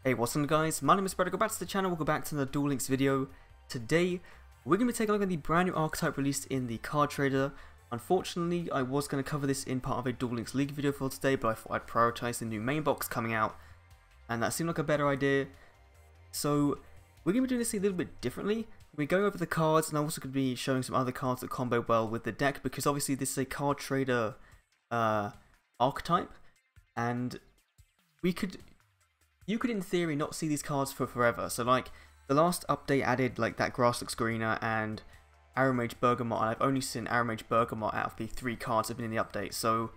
Hey, what's up guys, my name is Brad, welcome back to the channel, welcome back to the Duel Links video. Today, we're going to be taking a look at the brand new archetype released in the card trader. Unfortunately, I was going to cover this in part of a Duel Links League video for today, but I thought I'd prioritize the new main box coming out, and that seemed like a better idea. So, we're going to be doing this a little bit differently. We're going over the cards, and I'm also going to be showing some other cards that combo well with the deck, because obviously this is a card trader archetype, and you could in theory not see these cards for forever. So like the last update added like that Grass Looks Greener and Aromage Bergamot, and I've only seen Aromage Bergamot out of the 3 cards that have been in the update. So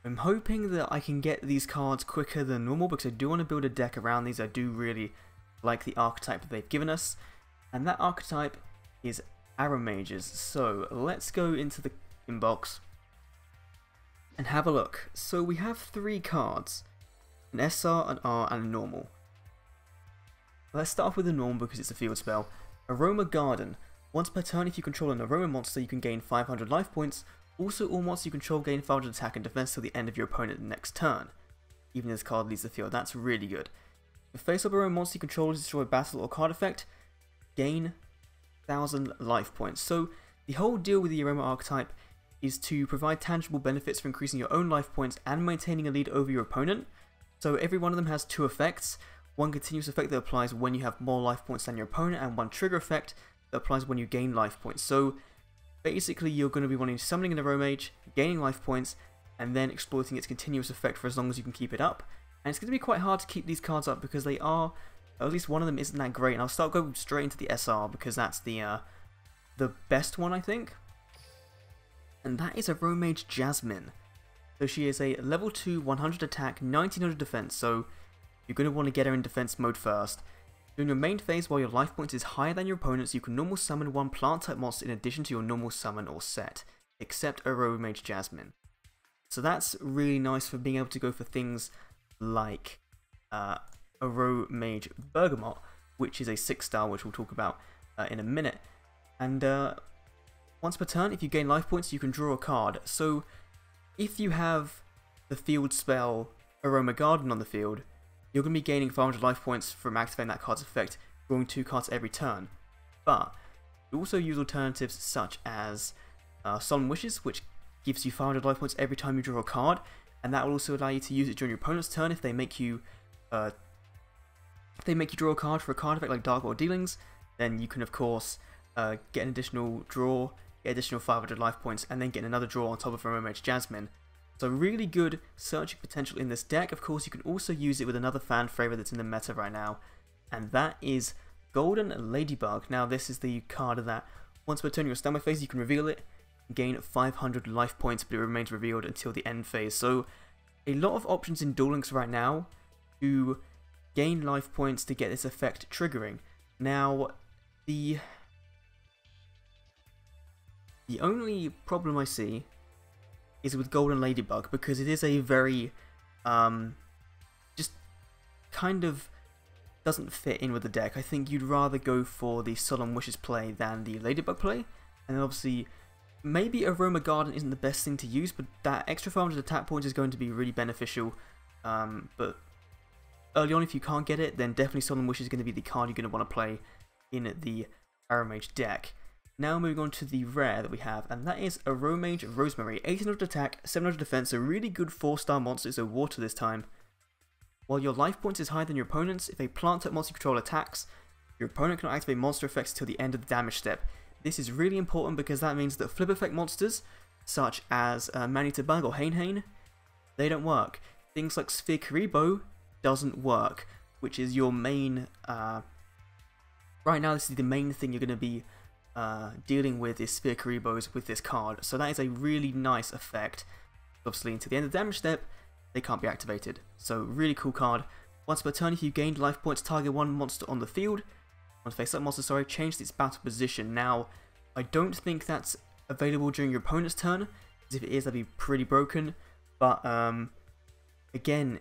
I'm hoping that I can get these cards quicker than normal, because I do want to build a deck around these. I do really like the archetype that they've given us, and that archetype is Aromages. So let's go into the inbox and have a look. So we have 3 cards. An SR, an R, and a normal. Let's start off with the normal because it's a field spell. Aroma Garden. Once per turn, if you control an aroma monster, you can gain 500 life points. Also, all monsters you control gain 500 attack and defense till the end of your opponent's next turn. Even if this card leaves the field, that's really good. If face up aroma monster you control is destroy a battle or card effect, gain 1000 life points. So the whole deal with the aroma archetype is to provide tangible benefits for increasing your own life points and maintaining a lead over your opponent. So every one of them has 2 effects, one continuous effect that applies when you have more life points than your opponent, and one trigger effect that applies when you gain life points. So basically you're going to be wanting summoning an Aromage, gaining life points, and then exploiting its continuous effect for as long as you can keep it up. And it's going to be quite hard to keep these cards up because they are, at least one of them isn't that great, and I'll start going straight into the SR because that's the best one I think. And that is Aromage Jasmine. So she is a level 2, 100 attack, 1900 defense, so you're going to want to get her in defense mode first. During your main phase, while your life points is higher than your opponent's, you can normal summon 1 plant type monster in addition to your normal summon or set, except Aromage Jasmine. So that's really nice for being able to go for things like Aromage Bergamot, which is a 6-star, which we'll talk about in a minute. And once per turn, if you gain life points, you can draw a card. So if you have the field spell Aroma Garden on the field, you're going to be gaining 500 life points from activating that card's effect, drawing 2 cards every turn. But you also use alternatives such as Solemn Wishes, which gives you 500 life points every time you draw a card, and that will also allow you to use it during your opponent's turn if they make you draw a card for a card effect like Dark World Dealings. Then you can of course get an additional draw, get additional 500 life points, and then get another draw on top of Aromage Jasmine. So really good searching potential in this deck. Of course, you can also use it with another fan favorite that's in the meta right now, and that is Golden Ladybug. Now this is the card that once per turn your standby phase, you can reveal it, gain 500 life points, but it remains revealed until the end phase. So a lot of options in Duel Links right now to gain life points to get this effect triggering. Now the only problem I see is with Golden Ladybug, because it is a very, just kind of doesn't fit in with the deck. I think you'd rather go for the Solemn Wishes play than the Ladybug play, and obviously maybe Aroma Garden isn't the best thing to use, but that extra 500 attack points is going to be really beneficial. But early on, if you can't get it, then definitely Solemn Wishes is going to be the card you're going to want to play in the Aromage deck. Now moving on to the rare that we have, and that is Aromage Rosemary. 1800 attack, 700 defense, a really good 4-star monster, so water this time. While your life points is higher than your opponent's, if a plant type monster you control attacks, your opponent cannot activate monster effects until the end of the damage step. This is really important because that means that flip effect monsters, such as Manitabug or Hain, they don't work. Things like Sphere Karibo doesn't work, which is your main, right now this is the main thing you're going to be dealing with is Sphere Karibos with this card, so that is a really nice effect. Obviously until the end of the damage step they can't be activated, so really cool card. Once per turn, if you gained life points, target 1 monster on the field. Once face up monster, sorry, change its battle position. Now I don't think that's available during your opponent's turn, because if it is that'd be pretty broken, but again,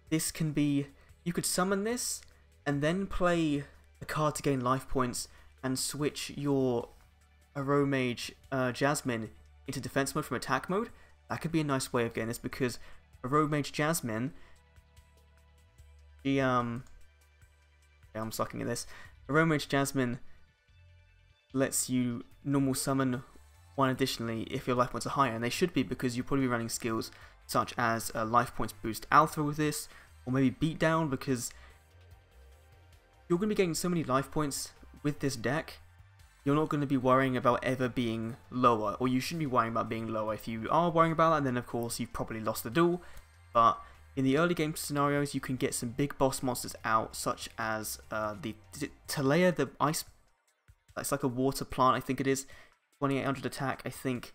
this can be, you could summon this and then play a card to gain life points and switch your Aromage Jasmine into defense mode from attack mode. That could be a nice way of getting this, because Aromage Jasmine, she Yeah, I'm sucking at this. Aromage Jasmine lets you normal summon one additionally if your life points are higher, and they should be because you'll probably be running skills such as life points boost alpha with this, or maybe beatdown, because you're going to be getting so many life points with this deck. You're not going to be worrying about ever being lower, or you shouldn't be worrying about being lower. If you are worrying about that, then of course you've probably lost the duel, but in the early game scenarios you can get some big boss monsters out, such as is it Talea, the ice, it's like a water plant, I think it is, 2800 attack, I think.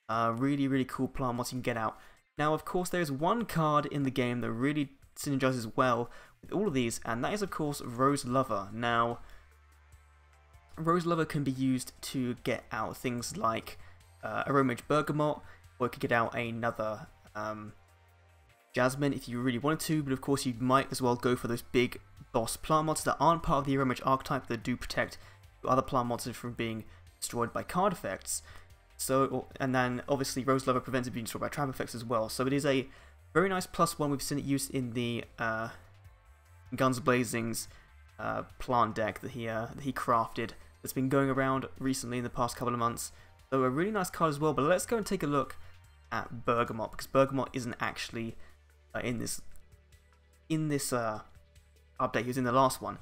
Really cool plant once you can get out. Now of course there is one card in the game that really synergizes well with all of these, and that is of course Rose Lover. Now Rose Lover can be used to get out things like Aromage Bergamot, or it could get out another Jasmine if you really wanted to, but of course you might as well go for those big boss plant monsters that aren't part of the Aromage Archetype, that do protect other plant monsters from being destroyed by card effects. So, and then obviously Rose Lover prevents it being destroyed by trap effects as well. So it is a very nice +1. We've seen it used in the Guns Blazing's plant deck that he crafted, that's been going around recently in the past couple of months. So a really nice card as well. But let's go and take a look at Bergamot, because Bergamot isn't actually in this update. He was in the last one.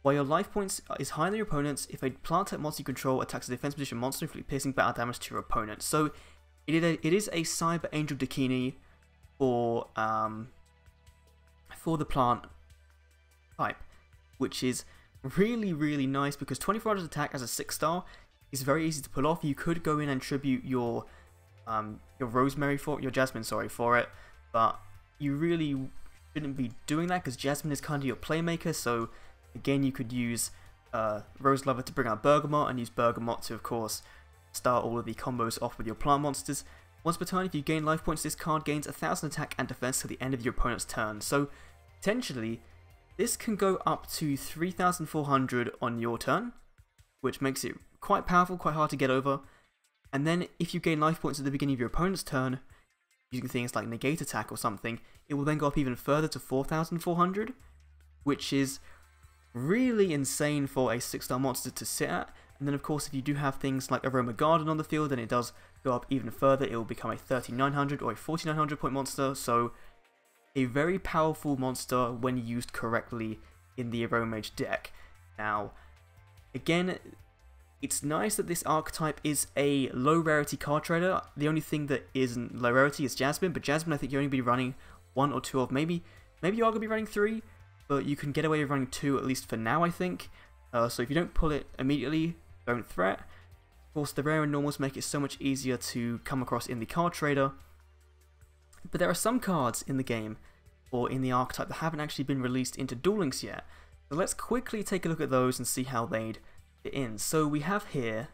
While your life points is higher than your opponent's, if a plant type monster you control attacks a defense position monster, inflict piercing battle damage to your opponent. So it is a Cyber Angel Dakini for the plant type, which is really nice, because 2400 attack as a 6-star is very easy to pull off. You could go in and tribute your Jasmine, sorry, for it, but you really shouldn't be doing that, because Jasmine is kind of your playmaker. So again, you could use Rose Lover to bring out Bergamot, and use Bergamot to of course start all of the combos off with your plant monsters. Once per turn, if you gain life points, this card gains 1000 attack and defense to the end of your opponent's turn. So potentially this can go up to 3400 on your turn, which makes it quite powerful, quite hard to get over. And then if you gain life points at the beginning of your opponent's turn, using things like negate attack or something, it will then go up even further to 4400, which is really insane for a 6-star monster to sit at. And then of course if you do have things like Aroma Garden on the field, then it does go up even further. It will become a 3900 or a 4900 point monster. So a very powerful monster when used correctly in the Aromage deck. Now again, it's nice that this archetype is a low rarity card trader. The only thing that isn't low rarity is Jasmine, but Jasmine I think you're only be running 1 or 2 of, maybe you are going to be running 3, but you can get away with running 2 at least for now, I think. So if you don't pull it immediately, don't threat. Of course, the rare and normals make it so much easier to come across in the card trader. But there are some cards in the game, or in the archetype, that haven't actually been released into Duel Links yet. So let's quickly take a look at those and see how they'd fit in. So we have here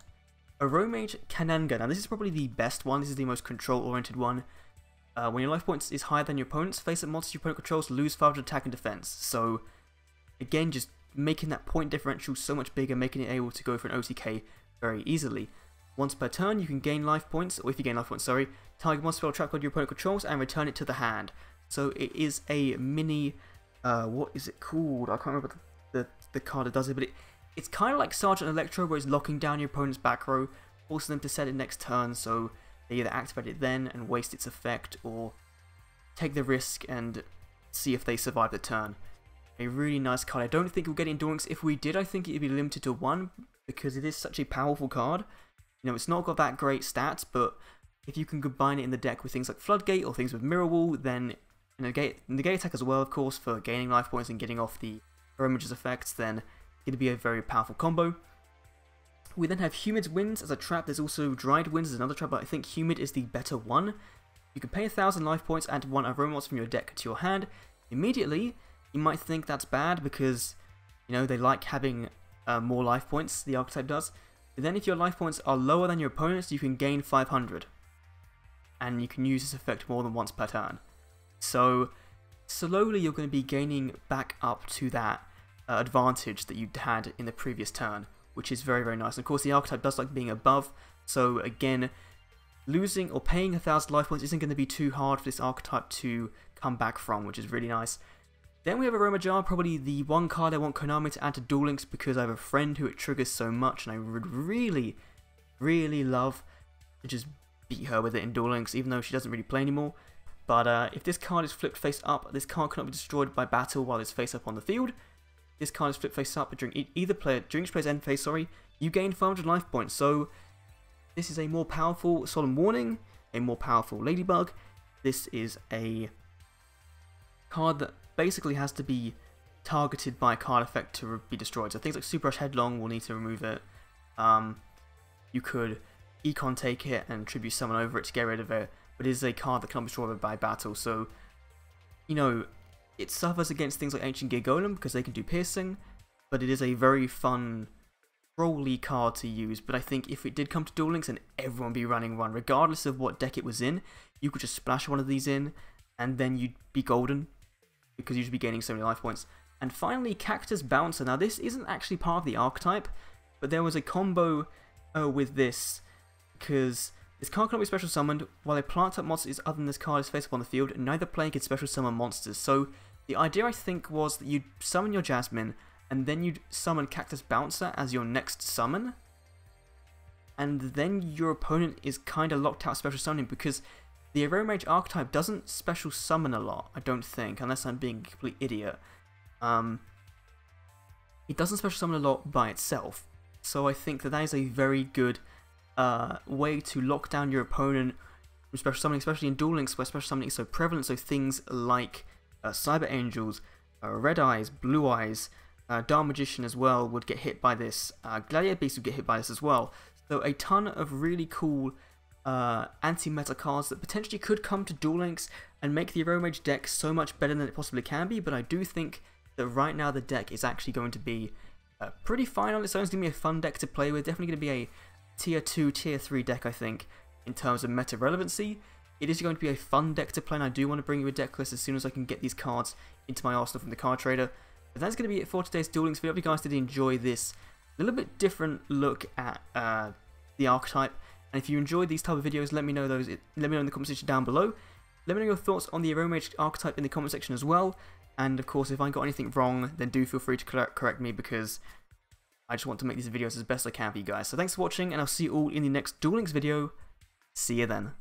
Aromage Kananga. Now this is probably the best one. This is the most control-oriented one. When your life points is higher than your opponent's, face-up monsters your opponent controls lose 500 attack and defense. So again, just making that point differential so much bigger, making it able to go for an OTK very easily. Once per turn, you can gain life points, or if you gain life points, sorry, target monster spell trap card your opponent controls and return it to the hand. So it is a mini, what is it called? I can't remember the card that does it, but it's kind of like Sergeant Electro, where it's locking down your opponent's back row, forcing them to set it next turn, so they either activate it then and waste its effect, or take the risk and see if they survive the turn. A really nice card. I don't think we'll get it in Duel Links. If we did, I think it'd be limited to 1, because it is such a powerful card. You know, it's not got that great stats, but if you can combine it in the deck with things like Floodgate or things with Mirror Wall, then negate attack as well, of course, for gaining life points and getting off the Aromage's effects, then it'd be a very powerful combo. We then have Humid's Winds as a trap. There's also Dried Winds as another trap, but I think Humid is the better one. You can pay 1000 life points and 1 Aromas from your deck to your hand. Immediately, you might think that's bad because, you know, they like having more life points, the archetype does. But then if your life points are lower than your opponent's, you can gain 500. And you can use this effect more than once per turn. So, slowly you're going to be gaining back up to that advantage that you had in the previous turn, which is very nice. And of course, the archetype does like being above, so again, losing or paying 1000 life points isn't going to be too hard for this archetype to come back from, which is really nice. Then we have Aromage Archetype, probably the one card I want Konami to add to Duel Links because I have a friend who it triggers so much, and I would really, really love to just beat her with it in Duel Links, even though she doesn't really play anymore. But if this card is flipped face up, this card cannot be destroyed by battle while it's face up on the field. This card is flipped face up during each player's end phase. You gain 500 life points. So this is a more powerful Solemn Warning, a more powerful Ladybug. This is a card that basically has to be targeted by a card effect to be destroyed. So things like Super Rush Headlong will need to remove it. You could Econ take it and Tribute Summon over it to get rid of it, but it is a card that cannot be destroyed by battle. So, you know, it suffers against things like Ancient Gear Golem because they can do piercing, but it is a very fun, trolly card to use. But I think if it did come to Duel Links and everyone be running one, regardless of what deck it was in, you could just splash one of these in, and then you'd be golden, because you'd be gaining so many life points. And finally, Cactus Bouncer. Now this isn't actually part of the archetype, but there was a combo with this, because this card cannot be special summoned while a plant-type monster is other than this card is face up on the field, and neither player can special summon monsters. So the idea, I think, was that you'd summon your Jasmine, and then you'd summon Cactus Bouncer as your next summon, and then your opponent is kind of locked out special summoning, because the Aromage Archetype doesn't special summon a lot, I don't think, unless I'm being a complete idiot. It doesn't special summon a lot by itself, so I think that is a very good way to lock down your opponent from special summoning, especially in Duel Links where special summoning is so prevalent. So things like Cyber Angels, Red Eyes, Blue Eyes, Dark Magician as well would get hit by this. Gladiator Beast would get hit by this as well. So a ton of really cool anti-meta cards that potentially could come to Duel Links and make the Aromage deck so much better than it possibly can be. But I do think that right now the deck is actually going to be pretty fine on its own. It's going to be a fun deck to play with. Definitely going to be a tier 2, tier 3 deck, I think, in terms of meta relevancy. It is going to be a fun deck to play, and I do want to bring you a deck list as soon as I can get these cards into my arsenal from the card trader. But that's going to be it for today's Duel Links video. I hope you guys did enjoy this little bit different look at the archetype. And if you enjoyed these type of videos, let me know in the comment section down below. Let me know your thoughts on the Aromage archetype in the comment section as well. And of course, if I got anything wrong, then do feel free to correct me, because I just want to make these videos as best I can for you guys. So thanks for watching, and I'll see you all in the next Duel Links video. See you then.